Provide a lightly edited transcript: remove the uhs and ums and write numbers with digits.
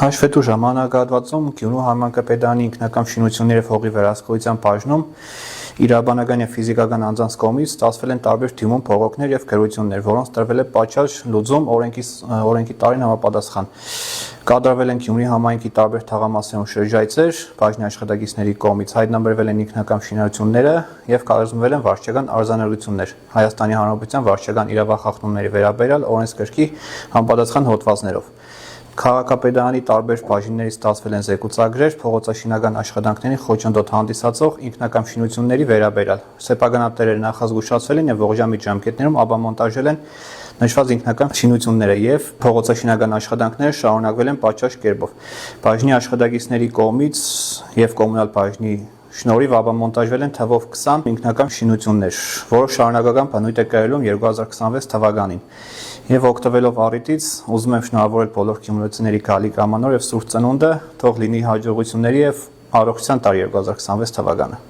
Հաշվետու ժամանակահատվածում Գյումրու համայնքապետարանի ինքնական շինությունների և հողի վերահսկողության բաժնում իրավաբանական և ֆիզիկական անձանց կողմից ստացվել են տարբեր թիմում փողոքներ և գրություններ, որոնց տրվել է պատշաճ լուծում օրենքի տարրին համապատասխան։ Կատարվել են Գյումրի համայնքի տարբեր թաղամասերում շրջայցեր, բաժնի աշխատակիցների կողմից հայտնաբերվել են ինքնական շինությունները և կազմվել են վարչական արձանագրություններ Հայաստանի Հանրապետության վարչական իրավախախտումների վերաբերյալ օրենսգրքի համապատասխան հոդվածներով։ Քաղաքապետարանի տարբեր բաժիններից ստացվել են զեկուցագրեր փողոցաշինական աշխատանքներին խոչընդոտ հանդիսացող ինքնական շինությունների վերաբերյալ։ Սեփականատերերը նախազգուշացվել են և ողջամիտ ժամկետներում ապամոնտաժել են նշված ինքնական շինությունները և փողոցաշինական աշխատանքները շարունակվել են պատշաճ կերպով։ Բաժնի աշխատակիցների կողմից և կոմունալ բաժնի շնորհիվ ապամոնտաժվել են թվով 20 ինքնական շինություններ, որը շարունակական բնույթ է կրելու 2026 թվականին։ Եվ օգտվելով առիթից ուզում եմ շնորհավորել բոլոր գյումրեցիների գալիք ամանոր և Սուրբ Ծնունդը, թող լինի հաջողությունների և առողջության տարի 2026 թվականը։